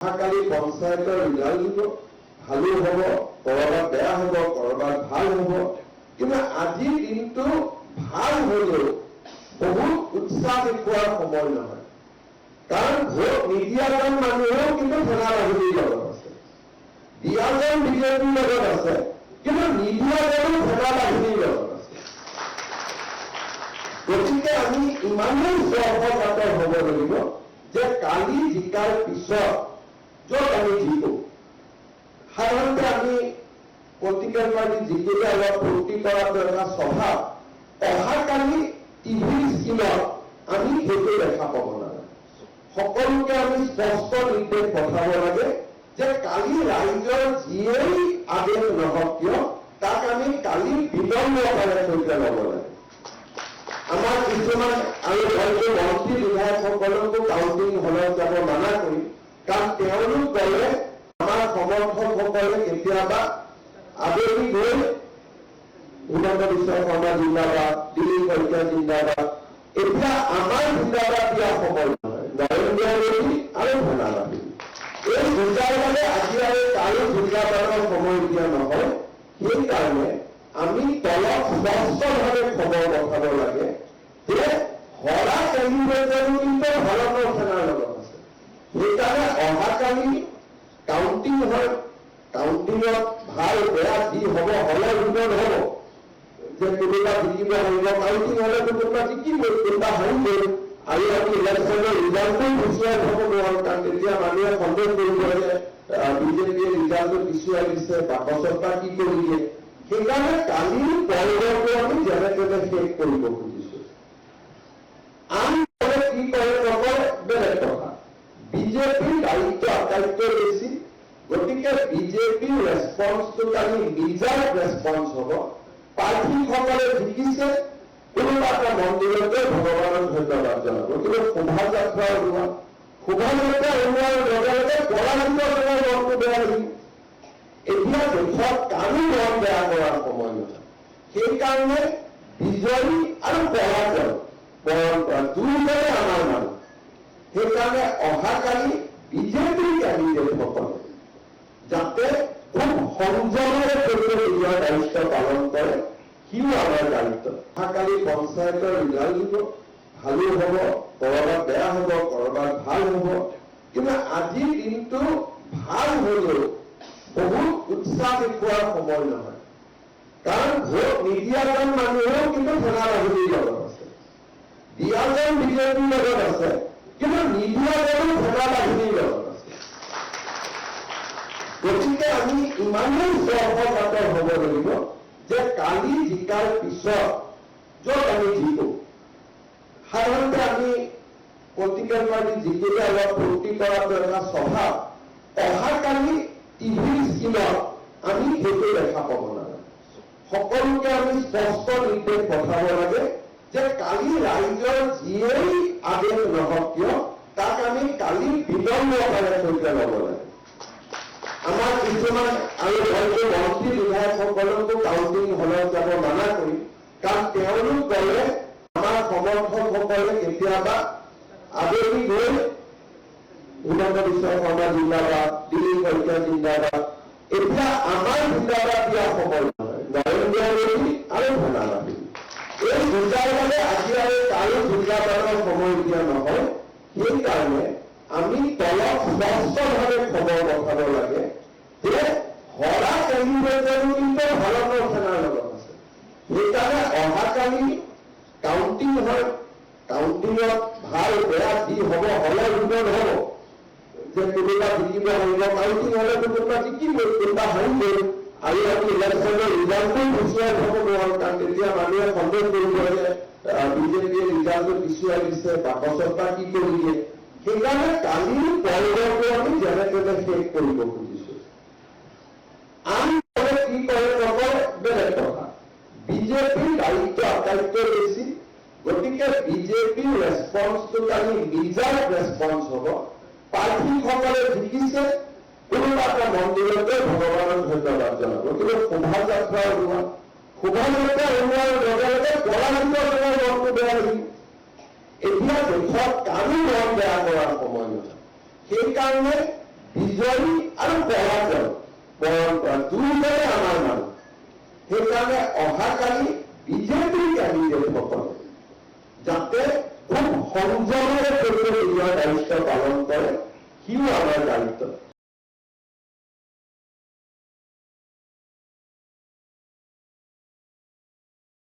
কালি পঞ্চায়তৰ ৰিজাল্ট দিব, ভালো হ'ব, কৰবাত বেয়া হ'ব, কৰবাত ভাল হ'ব। কিন্তু আজিৰ দিনটো ভাল হ'লেও বহুত উৎসাহ দেখুৱাৰ সময় নহয়। কাৰণ ভোট নিদিয়াজন মানুহেও কিন্তু সেনা বাহিনীৰ লগত আছে, দিয়াজন বিজেপিৰ লগত আছে, কিন্তু নিদিয়াজনো সেনা বাহিনীৰ লগত আছে। গতিকে আমি ইমানেই সহজাত হ'ব লাগিব যে কালি জিকাৰ পিছত য'ত আমি জিকো, সাধাৰণতে আমি পলিটিকেল পাৰ্টি জিকিলে অলপ ফূৰ্তি কৰাটো এটা স্বভাৱ। অহাকালি টিভিৰ স্ক্ৰীণত আমি সেইটো দেখা পাব নালাগে। সকলোকে আমি স্পষ্ট নিৰ্দেশ পঠাব লাগে যে কালি ৰাইজৰ যিয়েই আদেশ নহওক কিয় তাক আমি কালি বিলম্বতাৰে সৈতে ল'ব লাগে। আমাৰ কিছুমান আৰু হয়তো মন্ত্ৰী বিধায়কসকলকো কাউণ্টিং হলত যাব মানা কৰি, কাৰণ তেওঁলোক গ'লে আমাৰ সমৰ্থকসকলে কেতিয়াবা আবেলি গৈ হিমন্ত বিশ্ব শৰ্মা জিন্দাবাদ, দিলীপ শইকীয়া জিন্দাবাদ, এতিয়া আমাৰ জিন্দাবাদ দিয়া সময় নহয়। নৰেন্দ্ৰ মোদী আৰু সেনা বাহিনী এই দুটাৰ বাবে আজি আৰু কাৰো জিন্দাবাদৰ সময় দিয়া নহয়। সেইকাৰণে আমি তলত স্পষ্টভাৱে খবৰ পঠাব লাগে যে হৰা কেন্দ্ৰীয়জনো কিন্তু ভাৰতৰ সেনাৰ লগত আছে। সেইকাৰণে অহাকালি কাউণ্টিং হয়, কাউণ্টিঙত ভাল বেয়া যি হ'ব হলে ভিতৰত হ'ব যে কোনোবা জিকিব পাৰিব, কাউণ্টিং হলে কোনোবা জিকিব, কোনোবা হাৰিব, আৰু আমি ইলেকশ্যনৰ ৰিজাল্টটো পিছুৱাই থব নোৱাৰো। কাৰণ তেতিয়া মানুহে সন্দেহ কৰিব যে বিজেপিয়ে ৰিজাল্টটো পিছুৱাই দিছে, বাকচত বা কি কৰি দিয়ে। সেইকাৰণে কালিৰ পৰ্বটো আমি যেনে তেনে শেষ কৰিব খুজিছো। আন কি কৰে নকৰে বেলেগ কথা, বিজেপিৰ দায়িত্ব আটাইতকৈ বেছি। গতিকে বিজেপিৰ ৰেছপন্সটো কালি নিজৰ ৰেছপন্স হ'ব। প্ৰাৰ্থীসকলে জিকিছে, কোনোবা এটা মন্দিৰতে ভগৱানক ধন্যবাদ জনাব, কিন্তু শোভাযাত্ৰা ওলোৱা, শোভাযাত্ৰা ওলোৱাৰ লগে লগে পৰাজিতজনৰ মনটো বেয়া লাগিব। এতিয়া দেশত কাৰো মন বেয়া কৰাৰ সময় নহয়। সেইকাৰণে বিজয়ী আৰু পৰাজয় বৰণ কৰা দুয়োজনে আমাৰ মানুহ। সেইকাৰণে অহাকালি বিজেপিৰ কেণ্ডিডেটসকলে যাতে খুব সংযমেৰে সৈতে নিজৰ দায়িত্ব পালন কৰে, সিও আমাৰ দায়িত্ব। অহাকালি পঞ্চায়তৰ ৰিজাল্ট দিব, ভালো হ'ব, কৰবাত বেয়া হ'ব, কৰবাত ভাল হ'ব। কিন্তু আজিৰ দিনটো ভাল হ'লেও বহুত উৎসাহ দেখুৱাৰ সময় নহয়। কাৰণ ভোট নিদিয়াজন মানুহেও কিন্তু সেনা বাহিনীৰ লগত আছে, দিয়াজন বিজেপিৰ লগত আছে, কিন্তু নিদিয়াজনো সেনা বাহিনীৰ লগত আছে। গতিকে আমি ইমানেই সহজাত হ'ব লাগিব যে কালি জিকাৰ পিছত য'ত আমি জিকো, সাধাৰণতে আমি পলিটিকেল পাৰ্টি জিকিলে অলপ ফূৰ্তি কৰাটো এটা স্বভাৱ। অহাকালি টিভিৰ স্ক্ৰীণত আমি সেইটো দেখা পাব নালাগে। সকলোকে আমি স্পষ্ট নিৰ্দেশ পঠাব লাগে যে কালি ৰাইজৰ যিয়েই আদেশ নহওক কিয় তাক আমি কালি বিলম্বতাৰে সৈতে ল'ব লাগে। আমাৰ কিছুমান আৰু হয়তো মন্ত্ৰী বিধায়কসকলকো কাউণ্টিং হলত যাব মানা কৰি, কাৰণ তেওঁলোক গ'লে আমাৰ সমৰ্থকসকলে কেতিয়াবা আবেলি গৈ হিমন্ত বিশ্ব শৰ্মা জিন্দাবাদ, দিলীপ শইকীয়া জিন্দাবাদ, এতিয়া আমাৰ জিন্দাবাদ দিয়া সময় নহয়। নৰেন্দ্ৰ মোদী আৰু সেনা বাহিনী এই দুটাৰ বাবে আজি আৰু কাৰো জিন্দাবাদৰ সময় দিয়া নহয়। সেইকাৰণে আমি তলত স্পষ্টভাৱে খবৰ পঠাব লাগে যে হৰা কেন্দ্ৰীয়জনো কিন্তু ভাৰতৰ সেনাৰ লগত আছে। সেইকাৰণে অহাকালি কাউণ্টিং হয়, কাউণ্টিঙত ভাল বেয়া যি হ'ব হলে ভিতৰত হ'ব যে কোনোবা জিকিব পাৰিব, কাউণ্টিং হলে কোনোবা জিকিব, কোনোবা হাৰিব, আৰু আমি ইলেকশ্যনৰ ৰিজাল্টটো পিছুৱাই থব নোৱাৰো। কাৰণ তেতিয়া মানুহে সন্দেহ কৰিব যে বিজেপিয়ে ৰিজাল্টটো পিছুৱাই দিছে, বাকচত বা কি কৰি দিয়ে। সেইকাৰণে কালিৰ পৰ্বটো আমি যেনে তেনে শেষ কৰিব খুজিছো। আন কি কৰে নকৰে বেলেগ কথা, বিজেপিৰ দায়িত্ব আটাইতকৈ বেছি। গতিকে বিজেপিৰ ৰেছপন্সটো কালি নিজৰ ৰেছপন্স হ'ব। প্ৰাৰ্থীসকলে জিকিছে, কোনোবা এটা মন্দিৰতে ভগৱানক ধন্যবাদ জনাব, কিন্তু শোভাযাত্ৰা ওলোৱা, শোভাযাত্ৰা ওলোৱাৰ লগে লগে পৰাজিতজনৰ মনটো বেয়া লাগিব। এতিয়া দেশত কাৰো মন বেয়া কৰাৰ সময় নহয়। সেইকাৰণে বিজয়ী আৰু পৰাজয় বৰণ কৰা দুয়োটাই আমাৰ মানুহ। সেইকাৰণে অহাকালি বিজেপিৰ কেণ্ডিডেটসকলে যাতে খুব সংযমেৰে নিজৰ দায়িত্ব পালন কৰে, সিও আমাৰ দায়িত্ব।